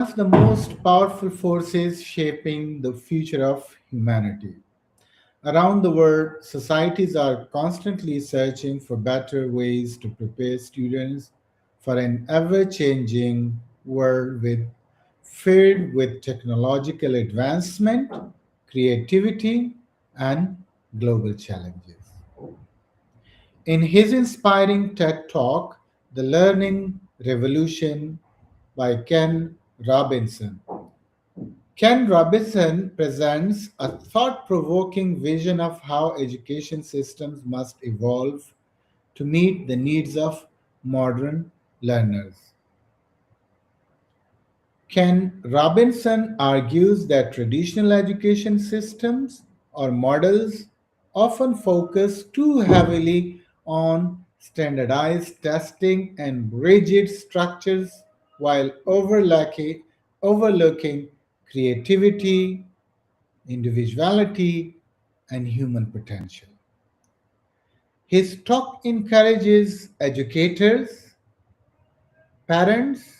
of the most powerful forces shaping the future of humanity. Around the world, societies are constantly searching for better ways to prepare students for an ever changing world filled with technological advancement, creativity, and global challenges. In his inspiring TED Talk, The Learning Revolution by Ken Robinson presents a thought provoking vision of how education systems must evolve to meet the needs of modern learners. Ken Robinson argues that traditional education systems or models often focus too heavily on standardized testing and rigid structures while overlooking creativity, individuality, and human potential. His talk encourages educators, parents,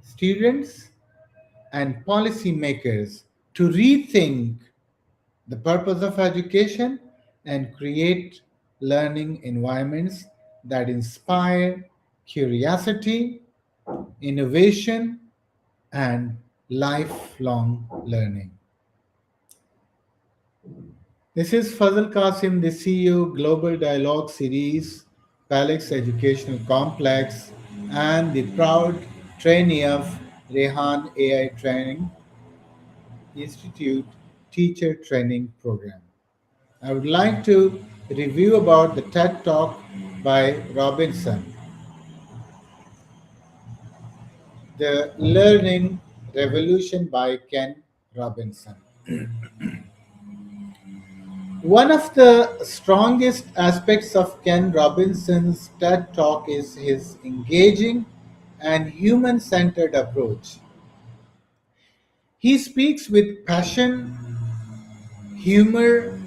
students, and policymakers to rethink the purpose of education and create learning environments that inspire curiosity, innovation, and lifelong learning. This is Fazal Qasim, the CEO Global Dialogue Series, Palex Educational Complex, and the proud trainee of Rehan AI Training Institute Teacher Training Program. I would like to review about the TED Talk by Robinson, The Learning Revolution by Ken Robinson. One of the strongest aspects of Ken Robinson's TED Talk is his engaging and human centered approach. He speaks with passion, humor,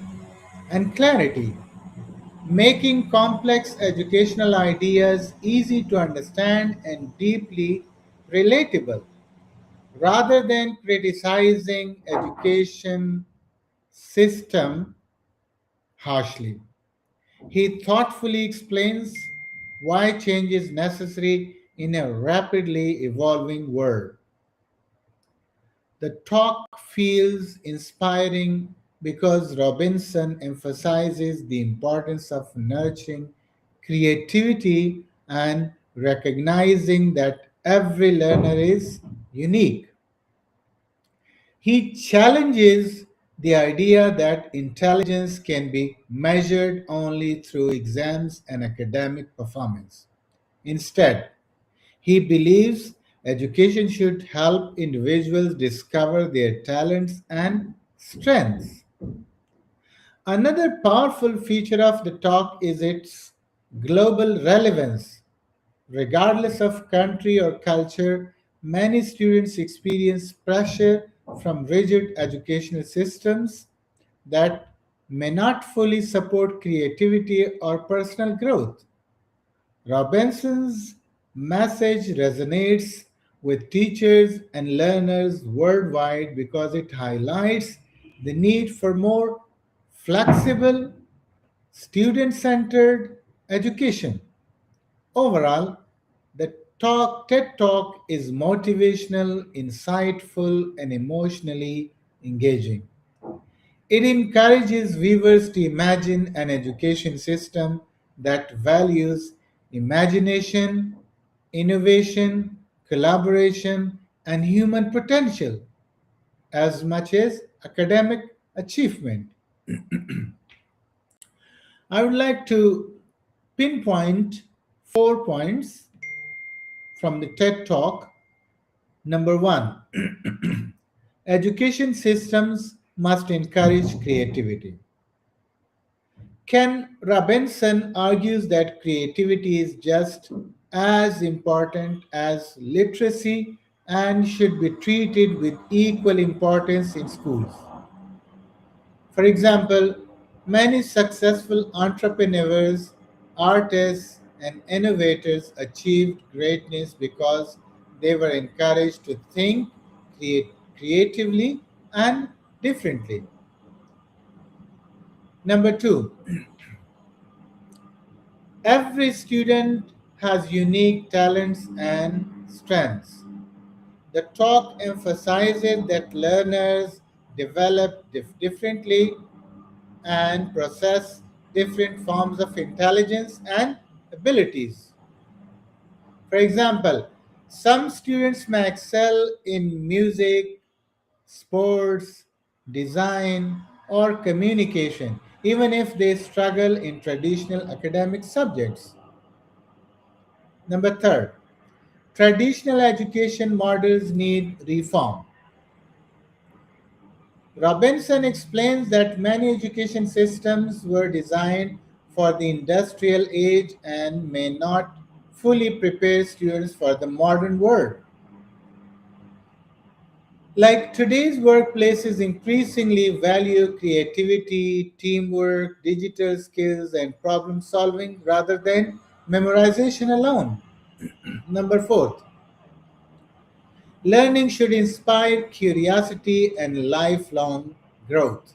and clarity, making complex educational ideas easy to understand and deeply relatable. Rather than criticizing education system harshly, he thoughtfully explains why change is necessary in a rapidly evolving world. The talk feels inspiring because Robinson emphasizes the importance of nurturing creativity and recognizing that every learner is unique. He challenges the idea that intelligence can be measured only through exams and academic performance. Instead, he believes education should help individuals discover their talents and strengths. Another powerful feature of the talk is its global relevance. Regardless of country or culture, many students experience pressure from rigid educational systems that may not fully support creativity or personal growth. Robinson's message resonates with teachers and learners worldwide because it highlights the need for more flexible, student centered education. Overall, the TED Talk is motivational, insightful, and emotionally engaging. It encourages viewers to imagine an education system that values imagination, innovation, collaboration, and human potential as much as academic achievement. I would like to pinpoint 4 points from the TED Talk. Number one, education systems must encourage creativity. Ken Robinson argues that creativity is just as important as literacy and should be treated with equal importance in schools. For example, many successful entrepreneurs, artists, and innovators achieved greatness because They were encouraged to think creatively and differently. Number two, every student has unique talents and strengths. The talk emphasizes that learners develop differently and process different forms of intelligence and abilities. For example, some students may excel in music, sports, design, or communication, even if they struggle in traditional academic subjects. Number third, traditional education models need reform. Robinson explains that many education systems were designed for the industrial age and may not fully prepare students for the modern world. Like today's workplaces increasingly value creativity, teamwork, digital skills, and problem solving rather than memorization alone. Number fourth, learning should inspire curiosity and lifelong growth.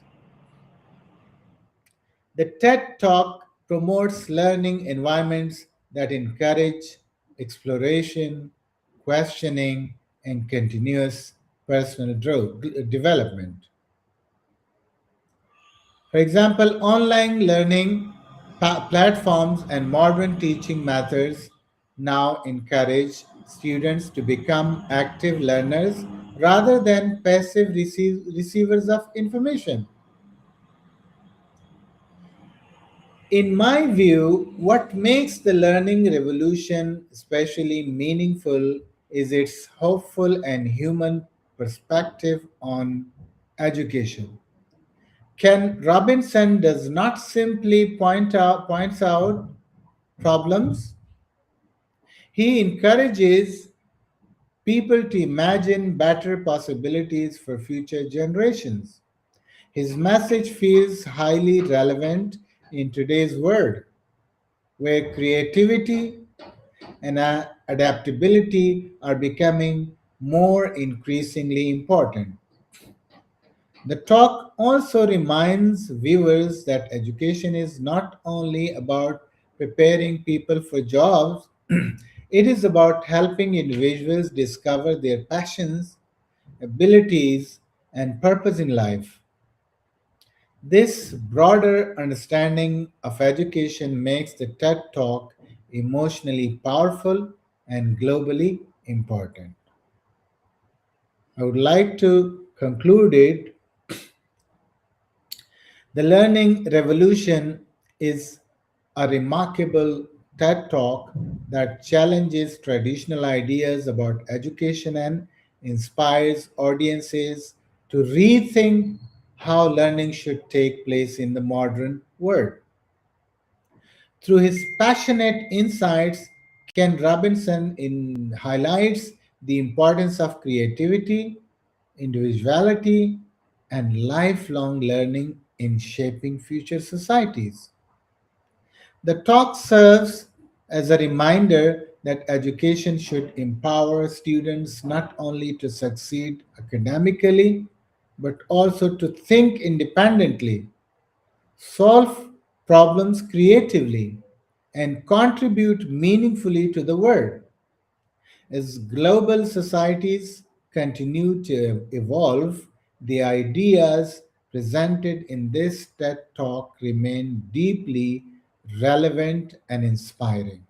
The TED Talk promotes learning environments that encourage exploration, questioning, and continuous personal development. For example, online learning platforms and modern teaching methods now encourage students to become active learners rather than passive receivers of information. In my view, what makes the learning revolution especially meaningful is its hopeful and human perspective on education. Ken Robinson does not simply points out problems. He encourages people to imagine better possibilities for future generations. His message feels highly relevant in today's world, where creativity and adaptability are becoming more increasingly important. The talk also reminds viewers that education is not only about preparing people for jobs, it is about helping individuals discover their passions, abilities, and purpose in life. This broader understanding of education makes the TED Talk emotionally powerful and globally important. I would like to conclude it. The Learning Revolution is a remarkable TED Talk that challenges traditional ideas about education and inspires audiences to rethink how learning should take place in the modern world. Through his passionate insights, Ken Robinson highlights the importance of creativity, individuality, and lifelong learning in shaping future societies. The talk serves as a reminder that education should empower students not only to succeed academically, but also to think independently, solve problems creatively, and contribute meaningfully to the world. As global societies continue to evolve, the ideas presented in this TED Talk remain deeply relevant and inspiring.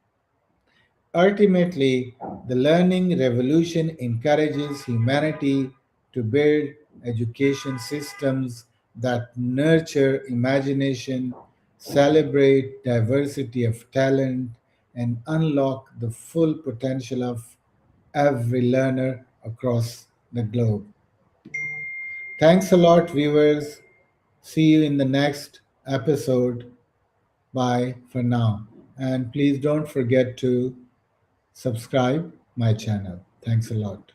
Ultimately, the learning revolution encourages humanity to build education systems that nurture imagination, celebrate diversity of talent, and unlock the full potential of every learner across the globe. Thanks a lot, viewers. See you in the next episode. Bye for now. And please don't forget to subscribe my channel. Thanks a lot.